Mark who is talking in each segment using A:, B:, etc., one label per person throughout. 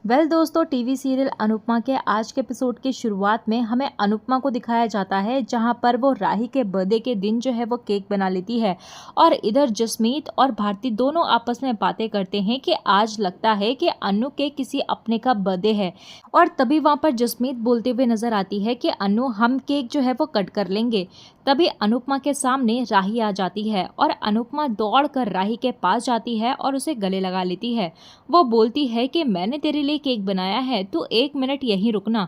A: दोस्तों, TV serial Anupama के आज के एपिसोड की शुरुआत में हमें अनुपमा को दिखाया जाता है, जहां पर वो राही के बर्थडे के दिन जो है वो केक बना लेती है। और इधर जसमीत और भारती दोनों आपस में बातें करते हैं कि आज लगता है कि अनु के किसी अपने का बर्थडे है। और तभी वहां पर जसमीत बोलते हुए नजर आती है कि अनु, हम केक जो है वो कट कर लेंगे। तभी अनुपमा के सामने राही आ जाती है और अनुपमा दौड़ कर राही के पास जाती है और उसे गले लगा लेती है। वो बोलती है कि मैंने तेरे लिए केक बनाया है, तू 1 मिनट यहीं रुकना।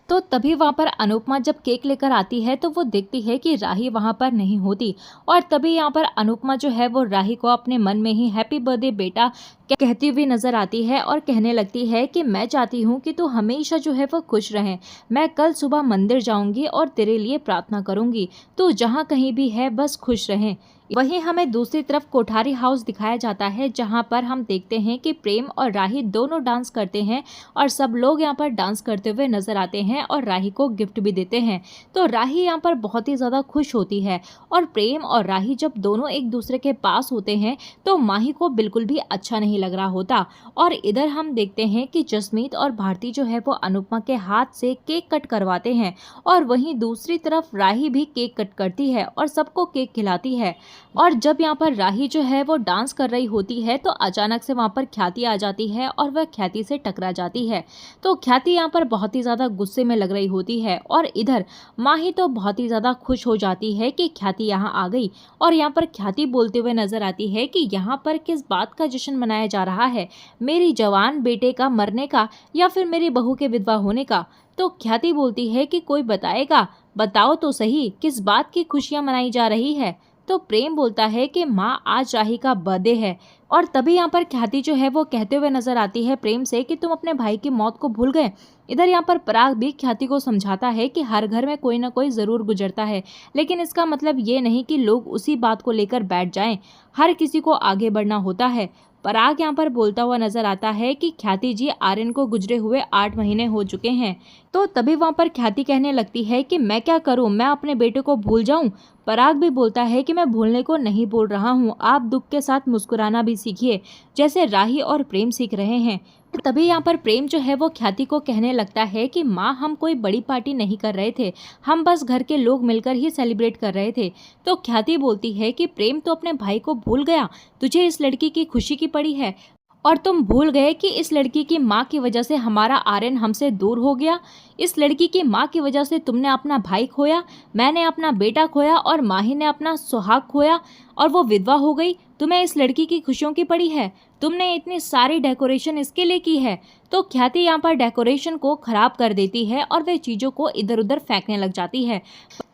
A: तो तभी वहां पर अनुपमा जब केक लेकर आती है तो वो देखती है कि राही वहां पर नहीं होती। और तभी यहाँ पर अनुपमा जो है वो राही को अपने मन में ही हैप्पी बर्थडे बेटा कहती हुई नजर आती है और कहने लगती है कि मैं चाहती हूँ कि तू हमेशा जो है वो खुश रहे। मैं कल सुबह मंदिर जाऊंगी और तेरे लिए प्रार्थना करूंगी। तू जहाँ कहीं भी है बस खुश रहे। वहीं हमें दूसरी तरफ कोठारी हाउस दिखाया जाता है, जहां पर हम देखते हैं कि प्रेम और राही दोनों डांस करते हैं और सब लोग यहां पर डांस करते हुए नजर आते हैं और राही को गिफ्ट भी देते हैं। तो राही यहां पर बहुत ही ज़्यादा खुश होती है। और प्रेम और राही जब दोनों एक दूसरे के पास होते हैं तो माही को बिल्कुल भी अच्छा नहीं लग रहा होता। और इधर हम देखते हैं कि जसमीत और भारती जो है वो अनुपमा के हाथ से केक कट करवाते हैं और वहीं दूसरी तरफ राही भी केक कट करती है और सबको केक खिलाती है। और जब यहाँ पर राही जो है वो डांस कर रही होती है तो अचानक से वहाँ पर ख्याति आ जाती है और वह ख्याति से टकरा जाती है। तो ख्याति यहाँ पर बहुत ही ज़्यादा गुस्से में लग रही होती है और इधर माही तो बहुत ही ज़्यादा खुश हो जाती है कि ख्याति यहाँ आ गई। और यहाँ पर ख्याति बोलते हुए नजर आती है कि यहाँ पर किस बात का जश्न मनाया जा रहा है, मेरी जवान बेटे का मरने का या फिर मेरी बहू के विधवा होने का। तो ख्याति बोलती है कि कोई बताएगा, बताओ तो सही किस बात की खुशियाँ मनाई जा रही है। तो प्रेम बोलता है कि माँ, आज राही का बर्थडे है। और तभी यहाँ पर ख्याति जो है वो कहते हुए नजर आती है प्रेम से कि तुम अपने भाई की मौत को भूल गए। इधर यहाँ पर पराग भी ख्याति को समझाता है कि हर घर में कोई ना कोई जरूर गुजरता है, लेकिन इसका मतलब ये नहीं कि लोग उसी बात को लेकर बैठ जाएं। हर किसी को आगे बढ़ना होता है। पराग यहाँ पर बोलता हुआ नजर आता है कि ख्याति जी, आर्यन को गुजरे हुए 8 महीने हो चुके हैं। तो तभी वहाँ पर ख्याति कहने लगती है कि मैं क्या करूँ, मैं अपने बेटे को भूल जाऊँ। पराग भी बोलता है कि मैं भूलने को नहीं बोल रहा हूँ, आप दुख के साथ मुस्कुराना भी सीखिए, जैसे राही और प्रेम सीख रहे हैं। तभी यहाँ पर प्रेम जो है वो ख्याति को कहने लगता है कि माँ, हम कोई बड़ी पार्टी नहीं कर रहे थे, हम बस घर के लोग मिलकर ही सेलिब्रेट कर रहे थे। तो ख्याति बोलती है कि प्रेम तो अपने भाई को भूल गया, तुझे इस लड़की की खुशी की पड़ी है और तुम भूल गए कि इस लड़की की माँ की वजह से हमारा आर्यन हमसे दूर हो गया। इस लड़की की माँ की वजह से तुमने अपना भाई खोया, मैंने अपना बेटा खोया और माही ने अपना सुहाग खोया और वो विधवा हो गई। तुम्हें इस लड़की की खुशियों की पड़ी है, तुमने इतनी सारी डेकोरेशन इसके लिए की है। तो ख्याति यहाँ पर डेकोरेशन को खराब कर देती है और वे चीज़ों को इधर उधर फेंकने लग जाती है।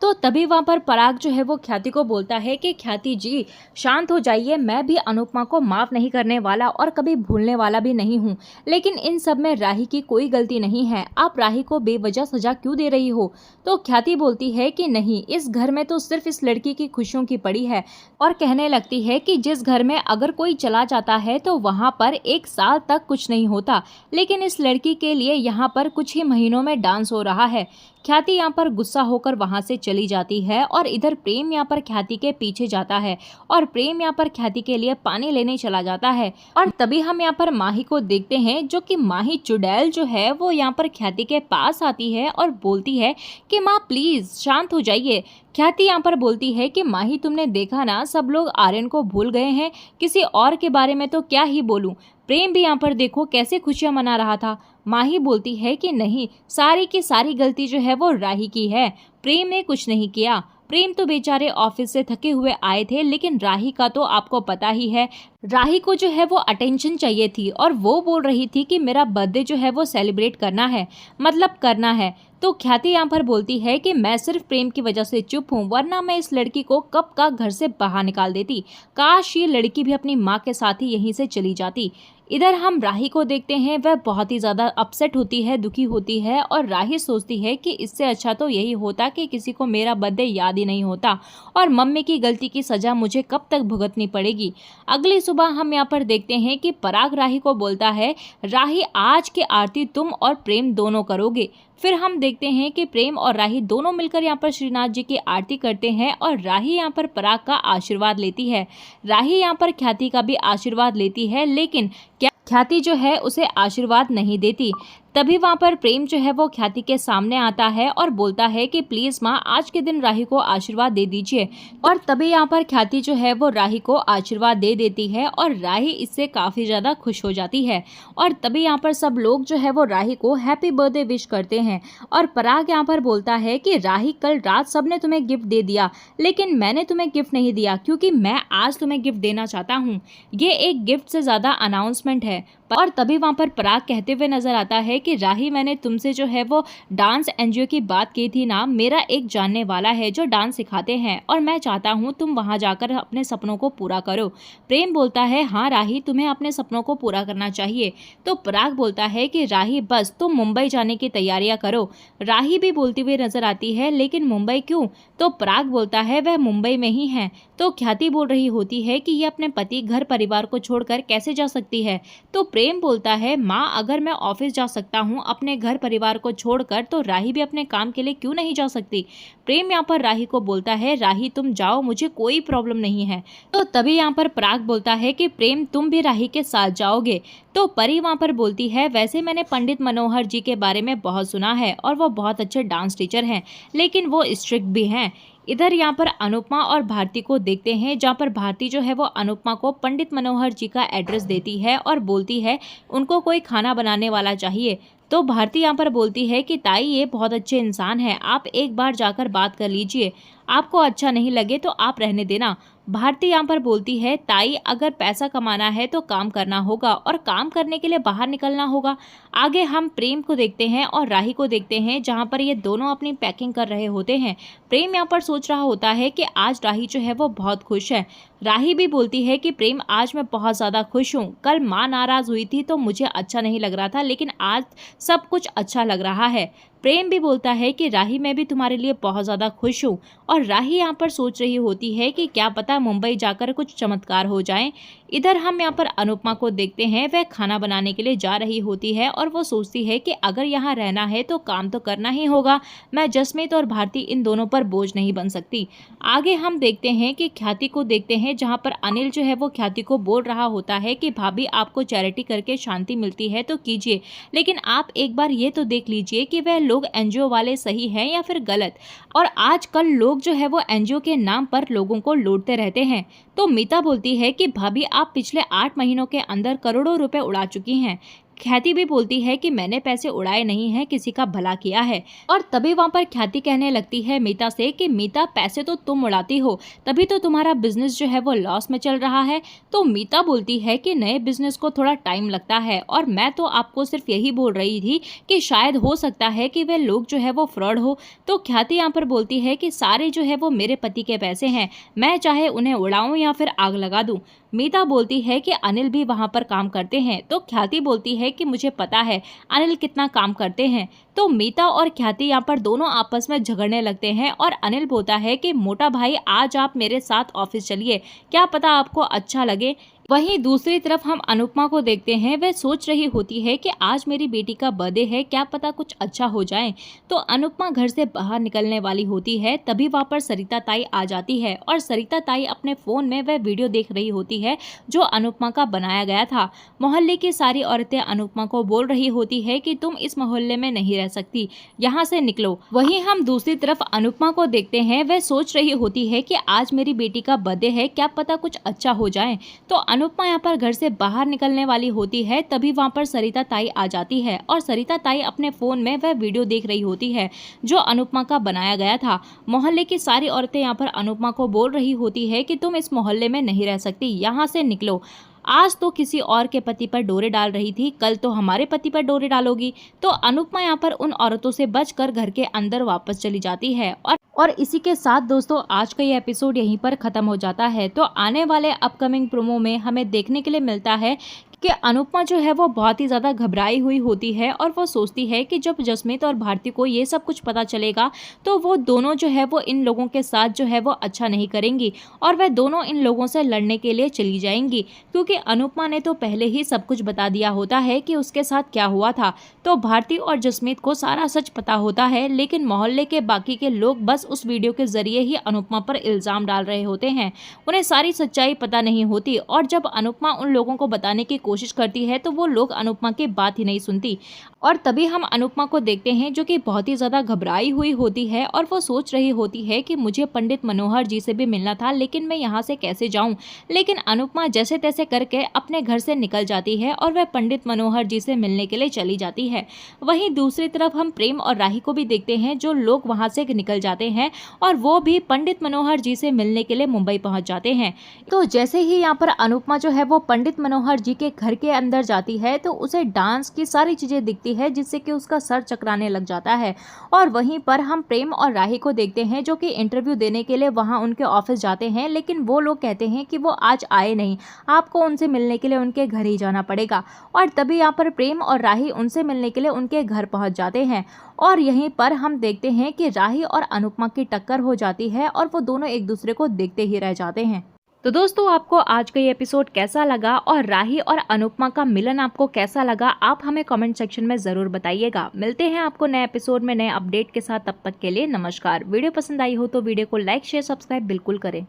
A: तो तभी वहाँ पर पराग जो है वो ख्याति को बोलता है कि ख्याति जी, शांत हो जाइए, मैं भी अनुपमा को माफ़ नहीं करने वाला और कभी भूलने वाला भी नहीं हूँ, लेकिन इन सब में राही की कोई गलती नहीं है। आप राही को बेवजह सजा क्यों दे रही हो। तो ख्याति बोलती है कि नहीं, इस घर में तो सिर्फ इस लड़की की खुशियों की पड़ी है। और कहने लगती है कि जिस घर में अगर कोई चला जाता है तो वहाँ पर 1 साल तक कुछ नहीं होता, लेकिन इस लड़की के लिए यहाँ पर कुछ ही महीनों में डांस हो रहा है। ख्याति यहाँ पर गुस्सा होकर वहां से चली जाती है और इधर प्रेम यहाँ पर ख्याति के पीछे जाता है और प्रेम यहाँ पर ख्याति के लिए पानी लेने चला जाता है। और तभी हम यहाँ पर माही को देखते हैं, जो कि माही चुड़ैल जो है वो यहाँ पर ख्याति के पास आती है और बोलती है कि माँ प्लीज शांत हो जाइए। ख्याति यहाँ पर बोलती है कि माही, तुमने देखा ना, सब लोग आर्यन को भूल गए हैं, किसी और के बारे में तो क्या ही बोलूं। प्रेम भी यहाँ पर देखो कैसे खुशियां मना रहा था। माही बोलती है कि नहीं, सारी की सारी गलती जो है वो राही की है, प्रेम ने कुछ नहीं किया। प्रेम तो बेचारे ऑफिस से थके हुए आए थे, लेकिन राही का तो आपको पता ही है, राही को जो है वो अटेंशन चाहिए थी और वो बोल रही थी कि मेरा बर्थडे जो है वो सेलिब्रेट करना है, मतलब करना है। तो ख्याति यहाँ पर बोलती है कि मैं सिर्फ प्रेम की वजह से चुप हूँ, वरना मैं इस लड़की को कब का घर से बाहर निकाल देती। काश ये लड़की भी अपनी माँ के साथ ही यहीं से चली जाती। इधर हम राही को देखते हैं, वह बहुत ही ज़्यादा अपसेट होती है, दुखी होती है और राही सोचती है कि इससे अच्छा तो यही होता कि किसी को मेरा बर्थडे याद ही नहीं होता और मम्मी की गलती की सज़ा मुझे कब तक भुगतनी पड़ेगी। अगली सुबह हम यहाँ पर देखते हैं कि पराग राही को बोलता है, राही आज की आरती तुम और प्रेम दोनों करोगे। फिर हम देखते हैं कि प्रेम और राही दोनों मिलकर यहाँ पर श्रीनाथ जी की आरती करते हैं और राही यहाँ पर पराग का आशीर्वाद लेती है। राही यहाँ पर ख्याति का भी आशीर्वाद लेती है, लेकिन क्या ख्याति जो है उसे आशीर्वाद नहीं देती। तभी वहाँ पर प्रेम जो है वो ख्याति के सामने आता है और बोलता है कि प्लीज माँ आज के दिन राही को आशीर्वाद दे दीजिए। और तभी यहाँ पर ख्याति जो है वो राही को आशीर्वाद दे देती है और राही इससे काफी ज्यादा खुश हो जाती है। और तभी यहाँ पर सब लोग जो है वो राही को हैप्पी बर्थडे विश करते हैं। और पराग यहाँ पर बोलता है कि राही कल रात सबने तुम्हें गिफ्ट दे दिया, लेकिन मैंने तुम्हें गिफ्ट नहीं दिया क्योंकि मैं आज तुम्हें गिफ्ट देना चाहता हूँ। ये एक गिफ्ट से ज्यादा अनाउंसमेंट है। और तभी वहाँ पर पराग कहते हुए नजर आता है कि राही मैंने तुमसे जो है वो डांस एनजीओ की बात की थी ना, मेरा एक जानने वाला है जो डांस सिखाते हैं और मैं चाहता हूँ तुम वहाँ जाकर अपने सपनों को पूरा करो। प्रेम बोलता है हाँ राही, तुम्हें अपने सपनों को पूरा करना चाहिए। तो पराग बोलता है कि राही बस तुम मुंबई जाने की तैयारियां करो। राही भी बोलती हुई नजर आती है लेकिन मुंबई क्यों? तो पराग बोलता है वह मुंबई में ही है। तो ख्याति बोल रही होती है कि ये अपने पति घर परिवार को छोड़कर कैसे जा सकती है। तो प्रेम बोलता है माँ अगर मैं ऑफिस जा सकता हूँ अपने घर परिवार को छोड़कर, तो राही भी अपने काम के लिए क्यों नहीं जा सकती। प्रेम यहाँ पर राही को बोलता है राही तुम जाओ, मुझे कोई प्रॉब्लम नहीं है। तो तभी यहाँ पर पराग बोलता है कि प्रेम तुम भी राही के साथ जाओगे। तो परी वहाँ पर बोलती है वैसे मैंने पंडित मनोहर जी के बारे में बहुत सुना है और वो बहुत अच्छे डांस टीचर हैं, लेकिन वो स्ट्रिक्ट भी हैं। इधर यहाँ पर अनुपमा और भारती को देखते हैं, जहाँ पर भारती जो है वो अनुपमा को पंडित मनोहर जी का एड्रेस देती है और बोलती है उनको कोई खाना बनाने वाला चाहिए। तो भारती यहाँ पर बोलती है कि ताई ये बहुत अच्छे इंसान है, आप एक बार जाकर बात कर लीजिए, आपको अच्छा नहीं लगे तो आप रहने देना। भारती यहाँ पर बोलती है ताई अगर पैसा कमाना है तो काम करना होगा और काम करने के लिए बाहर निकलना होगा। आगे हम प्रेम को देखते हैं और राही को देखते हैं, जहाँ पर ये दोनों अपनी पैकिंग कर रहे होते हैं। प्रेम यहाँ पर सोच रहा होता है कि आज राही जो है वो बहुत खुश है। राही भी बोलती है कि प्रेम आज मैं बहुत ज़्यादा खुश हूँ, कल माँ नाराज़ हुई थी तो मुझे अच्छा नहीं लग रहा था, लेकिन आज सब कुछ अच्छा लग रहा है। प्रेम भी बोलता है कि राही मैं भी तुम्हारे लिए बहुत ज़्यादा खुश हूँ। और राही यहाँ पर सोच रही होती है कि क्या पता मुंबई जाकर कुछ चमत्कार हो जाए। इधर हम यहाँ पर अनुपमा को देखते हैं, वह खाना बनाने के लिए जा रही होती है और वो सोचती है कि अगर यहाँ रहना है तो काम तो करना ही होगा, मैं जसमीत और भारती इन दोनों पर बोझ नहीं बन सकती। आगे हम देखते हैं कि ख्याति को देखते हैं, जहाँ पर अनिल जो है वो ख्याति को बोल रहा होता है कि भाभी आपको चैरिटी करके शांति मिलती है तो कीजिए, लेकिन आप एक बार ये तो देख लीजिए कि वह लोग एनजीओ वाले सही हैं या फिर गलत। और आजकल लोग जो है वो एनजीओ के नाम पर लोगों को लूटते रहते हैं। तो मीता बोलती है कि भाभी आप पिछले 8 महीनों के अंदर करोड़ों रुपए उड़ा चुकी हैं। ख्याति भी बोलती है कि मैंने पैसे उड़ाए नहीं हैं, किसी का भला किया है। और तभी वहाँ पर ख्याति कहने लगती है मीता से कि मीता पैसे तो तुम उड़ाती हो, तभी तो तुम्हारा बिजनेस जो है वो लॉस में चल रहा है। तो मीता बोलती है कि नए बिजनेस को थोड़ा टाइम लगता है और मैं तो आपको सिर्फ यही बोल रही थी कि शायद हो सकता है कि वे लोग जो है वो फ्रॉड हो। तो ख्याति यहाँ पर बोलती है कि सारे जो है वो मेरे पति के पैसे हैं, मैं चाहे उन्हें उड़ाऊं या फिर आग लगा दूं। मीता बोलती है कि अनिल भी वहां पर काम करते हैं। तो ख्याति बोलती है कि मुझे पता है अनिल कितना काम करते हैं। तो मीता और ख्याति यहाँ पर दोनों आपस में झगड़ने लगते हैं और अनिल बोलता है कि मोटा भाई आज आप मेरे साथ ऑफिस चलिए, क्या पता आपको अच्छा लगे। वहीं दूसरी तरफ हम अनुपमा को देखते हैं, वह सोच रही होती है कि आज मेरी बेटी का बर्थडे है, क्या पता कुछ अच्छा हो जाए। तो अनुपमा घर से बाहर निकलने वाली होती है, तभी वहाँ पर सरिता ताई आ जाती है और सरिता ताई अपने फ़ोन में वह वीडियो देख रही होती है जो अनुपमा का बनाया गया था। मोहल्ले की सारी औरतें अनुपमा को बोल रही होती है कि तुम इस मोहल्ले में नहीं रह सकती, यहाँ से निकलो। वहीं हम दूसरी तरफ अनुपमा को देखते हैं, वह सोच रही होती है कि आज मेरी बेटी का बर्थडे है, क्या पता कुछ अच्छा हो जाए। तो अनुपमा यहाँ पर घर से बाहर निकलने वाली होती है, तभी वहाँ पर सरिता ताई आ जाती है और सरिता ताई अपने फोन में वह वीडियो देख रही होती है जो अनुपमा का बनाया गया था। मोहल्ले की सारी औरतें यहाँ पर अनुपमा को बोल रही होती है कि तुम इस मोहल्ले में नहीं रह सकती, यहाँ से निकलो। आज तो किसी और के पति पर डोरे डाल रही थी, कल तो हमारे पति पर डोरे डालोगी। तो अनुपमा यहाँ पर उन औरतों से बचकर घर के अंदर वापस चली जाती है। और इसी के साथ दोस्तों आज का ये एपिसोड यहीं पर ख़त्म हो जाता है। तो आने वाले अपकमिंग प्रोमो में हमें देखने के लिए मिलता है कि अनुपमा जो है वो बहुत ही ज़्यादा घबराई हुई होती है और वो सोचती है कि जब जसमीत और भारती को ये सब कुछ पता चलेगा तो वो दोनों जो है वो इन लोगों के साथ जो है वो अच्छा नहीं करेंगी और वह दोनों इन लोगों से लड़ने के लिए चली जाएंगी, क्योंकि अनुपमा ने तो पहले ही सब कुछ बता दिया होता है कि उसके साथ क्या हुआ था। तो भारती और जसमीत को सारा सच पता होता है, लेकिन मोहल्ले के बाकी के लोग बस उस वीडियो के जरिए ही अनुपमा पर इल्ज़ाम डाल रहे होते हैं, उन्हें सारी सच्चाई पता नहीं होती। और जब अनुपमा उन लोगों को बताने की कोशिश करती है तो वो लोग अनुपमा की बात ही नहीं सुनती। और तभी हम अनुपमा को देखते हैं जो कि बहुत ही ज़्यादा घबराई हुई होती है और वो सोच रही होती है कि मुझे पंडित मनोहर जी से भी मिलना था, लेकिन मैं यहाँ से कैसे जाऊँ। लेकिन अनुपमा जैसे तैसे करके अपने घर से निकल जाती है और वह पंडित मनोहर जी से मिलने के लिए चली जाती है। वहीं दूसरी तरफ हम प्रेम और राही को भी देखते हैं जो लोग वहाँ से निकल जाते हैं और वो भी पंडित मनोहर जी से मिलने के लिए मुंबई पहुँच जाते हैं। तो जैसे ही यहाँ पर अनुपमा जो है वो पंडित मनोहर जी के घर के अंदर जाती है तो उसे डांस की सारी चीज़ें दिखती है जिससे कि उसका सर चकराने लग जाता है। और वहीं पर हम प्रेम और राही को देखते हैं जो कि इंटरव्यू देने के लिए वहाँ उनके ऑफिस जाते हैं, लेकिन वो लोग कहते हैं कि वो आज आए नहीं, आपको उनसे मिलने के लिए उनके घर ही जाना पड़ेगा। और तभी यहाँ पर प्रेम और राही उनसे मिलने के लिए उनके घर पहुँच जाते हैं और यहीं पर हम देखते हैं कि राही और अनुपमा की टक्कर हो जाती है और वो दोनों एक दूसरे को देखते ही रह जाते हैं। तो दोस्तों, आपको आज का ये एपिसोड कैसा लगा और राही और अनुपमा का मिलन आपको कैसा लगा, आप हमें कमेंट सेक्शन में ज़रूर बताइएगा। मिलते हैं आपको नए एपिसोड में नए अपडेट के साथ, तब तक के लिए नमस्कार। वीडियो पसंद आई हो तो वीडियो को लाइक शेयर सब्सक्राइब बिल्कुल करें।